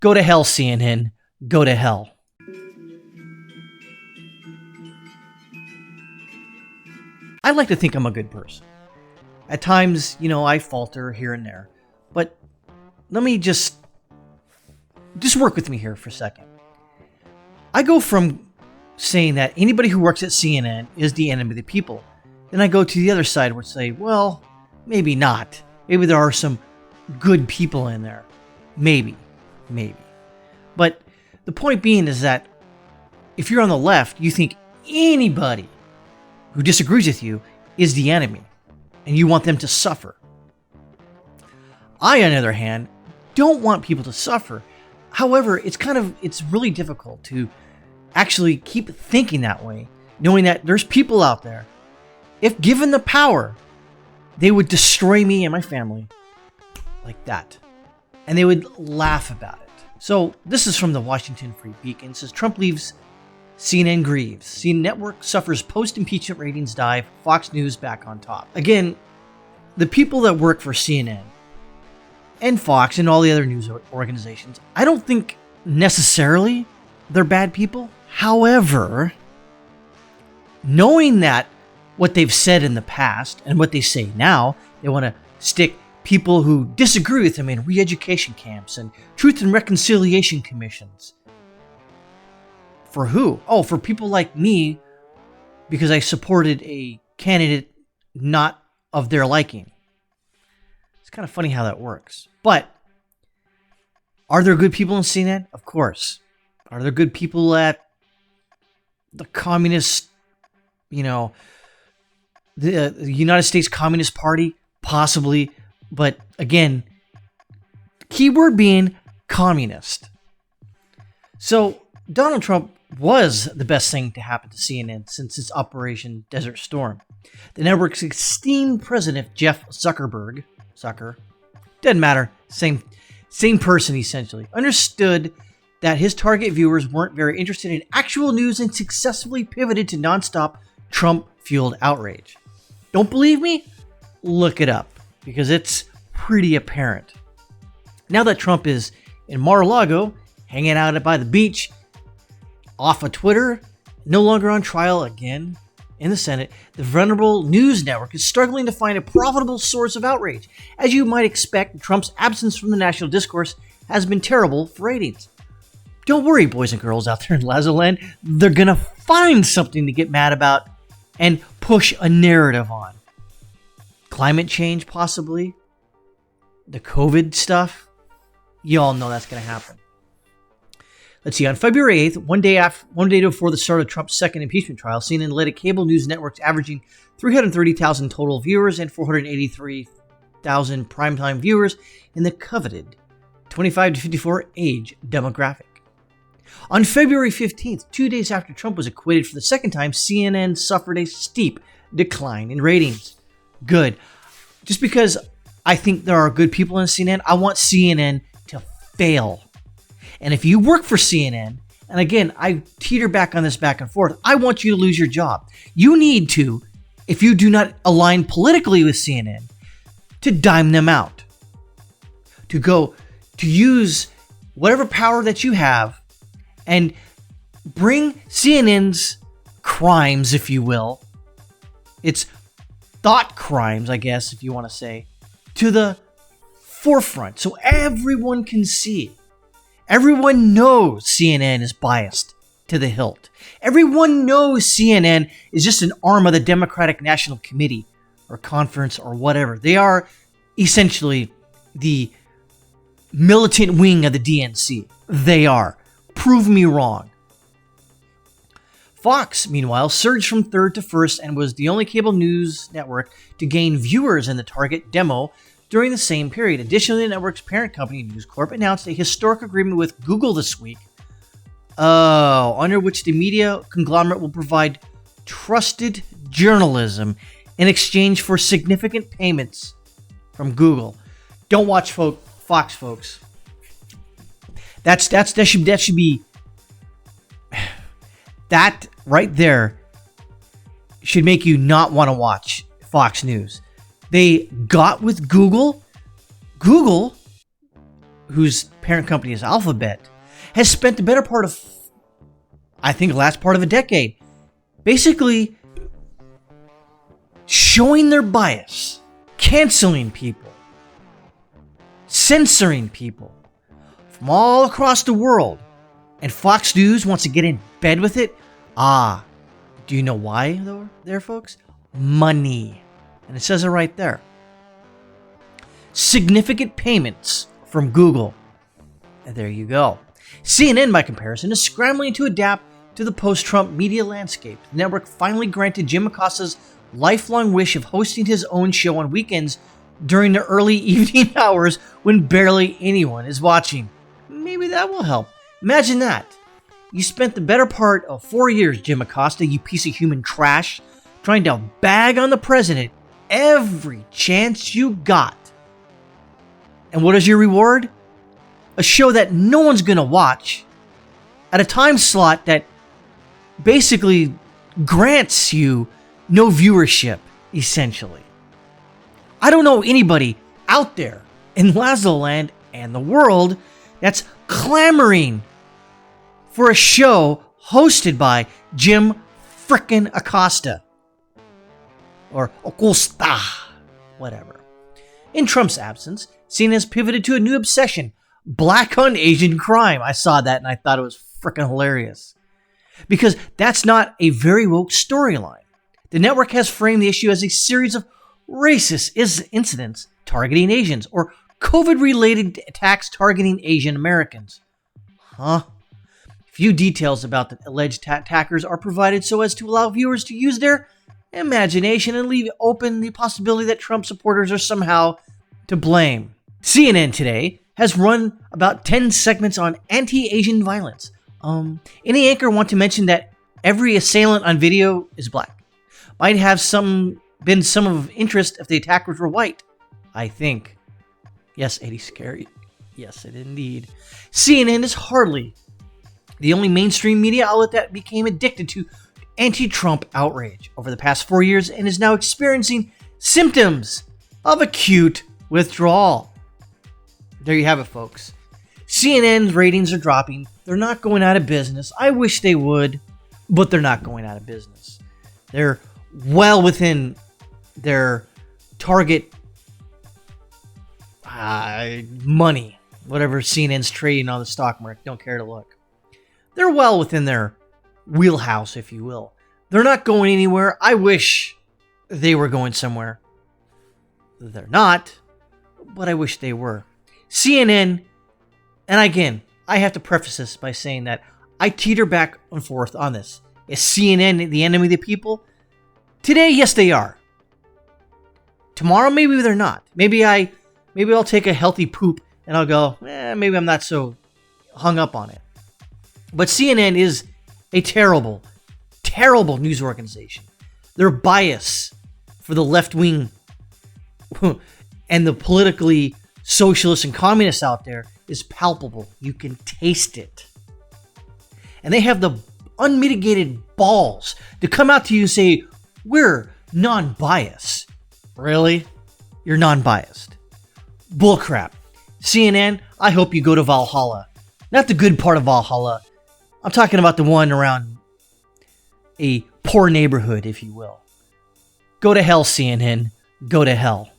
Go to hell, CNN. Go to hell. I like to think I'm a good person. At times, I falter here and there. But let me just work with me here for a second. I go from saying that anybody who works at CNN is the enemy of the people. Then I go to the other side where I say, well, maybe not. Maybe there are some good people in there. Maybe. But the point being is that if you're on the left, you think anybody who disagrees with you is the enemy and you want them to suffer. I, on the other hand, don't want people to suffer. However, it's really difficult to actually keep thinking that way, knowing that there's people out there, if given the power, they would destroy me and my family like that. And they would laugh about it. So this is from the Washington Free Beacon. It says, Trump leaves, CNN grieves. CNN network suffers post-impeachment ratings dive. Fox News back on top. Again, the people that work for CNN and Fox and all the other news organizations, I don't think necessarily they're bad people. However, knowing that what they've said in the past and what they say now, they want to stick people who disagree with them in re-education camps and truth and reconciliation commissions. For who? Oh, for people like me, because I supported a candidate not of their liking. It's kind of funny how that works. But are there good people in CNN? Of course. Are there good people at the communist, the United States Communist Party? Possibly. But again, keyword being communist. So Donald Trump was the best thing to happen to CNN since its Operation Desert Storm. The network's esteemed president, Jeff Zucker, doesn't matter, same person essentially, understood that his target viewers weren't very interested in actual news and successfully pivoted to nonstop Trump-fueled outrage. Don't believe me? Look it up, because it's pretty apparent. Now that Trump is in Mar-a-Lago, hanging out by the beach, off of Twitter, no longer on trial again in the Senate, the venerable news network is struggling to find a profitable source of outrage. As you might expect, Trump's absence from the national discourse has been terrible for ratings. Don't worry, boys and girls out there in Lazoland, they're going to find something to get mad about and push a narrative on. Climate change, possibly. The COVID stuff. You all know that's going to happen. Let's see. On February 8th, one day before the start of Trump's second impeachment trial, CNN led a cable news networks averaging 330,000 total viewers and 483,000 primetime viewers in the coveted 25 to 54 age demographic. On February 15th, 2 days after Trump was acquitted for the second time, CNN suffered a steep decline in ratings. Good. Just because I think there are good people in CNN, I want CNN to fail. And if you work for CNN, and again, I teeter back on this back and forth, I want you to lose your job. You need to, if you do not align politically with CNN, to dime them out. To use whatever power that you have and bring CNN's crimes, if you will, its thought crimes, I guess, if you want to say, to the forefront so everyone can see. Everyone knows CNN is biased to the hilt. Everyone knows CNN is just an arm of the Democratic National Committee or conference or whatever. They are essentially the militant wing of the DNC. They are. Prove me wrong. Fox, meanwhile, surged from third to first and was the only cable news network to gain viewers in the target demo during the same period. Additionally, the network's parent company, News Corp, announced a historic agreement with Google this week, under which the media conglomerate will provide trusted journalism in exchange for significant payments from Google. Don't watch Fox, folks. That should be that right there should make you not want to watch Fox News. They got with Google, whose parent company is Alphabet, has spent the better part of, I think, the last part of a decade, basically showing their bias, canceling people, censoring people from all across the world. And Fox News wants to get in bed with it. Do you know why, though, there, folks? Money. And it says it right there. Significant payments from Google. And there you go. CNN, by comparison, is scrambling to adapt to the post-Trump media landscape. The network finally granted Jim Acosta's lifelong wish of hosting his own show on weekends during the early evening hours when barely anyone is watching. Maybe that will help. Imagine that. You spent the better part of 4 years, Jim Acosta, you piece of human trash, trying to bag on the president every chance you got. And what is your reward? A show that no one's going to watch at a time slot that basically grants you no viewership, essentially. I don't know anybody out there in Lazoland and the world that's clamoring for a show hosted by Jim frickin' Acosta. Or Acosta, whatever. In Trump's absence, CNN has pivoted to a new obsession, black on Asian crime. I saw that and I thought it was frickin' hilarious. Because that's not a very woke storyline. The network has framed the issue as a series of racist incidents targeting Asians or COVID-related attacks targeting Asian Americans. Few details about the alleged attackers are provided so as to allow viewers to use their imagination and leave open the possibility that Trump supporters are somehow to blame. CNN today has run about 10 segments on anti-Asian violence. Any anchor want to mention that every assailant on video is black? Might have been some of interest if the attackers were white, I think. Yes, Eddie Scary. Yes, it indeed. CNN is hardly the only mainstream media outlet that became addicted to anti-Trump outrage over the past 4 years and is now experiencing symptoms of acute withdrawal. There you have it, folks. CNN's ratings are dropping. They're not going out of business. I wish they would, but they're not going out of business. They're well within their target money, whatever CNN's trading on the stock market. Don't care to look. They're well within their wheelhouse, if you will. They're not going anywhere. I wish they were going somewhere. They're not, but I wish they were. CNN, and again, I have to preface this by saying that I teeter back and forth on this. Is CNN the enemy of the people? Today, yes, they are. Tomorrow, maybe they're not. Maybe I'll take a healthy poop and I'll go, maybe I'm not so hung up on it. But CNN is a terrible, terrible news organization. Their bias for the left wing and the politically socialists and communists out there is palpable. You can taste it. And they have the unmitigated balls to come out to you and say, we're non-biased. Really? You're non-biased. Bullcrap. CNN, I hope you go to Valhalla. Not the good part of Valhalla. I'm talking about the one around a poor neighborhood, if you will. Go to hell, CNN. Go to hell.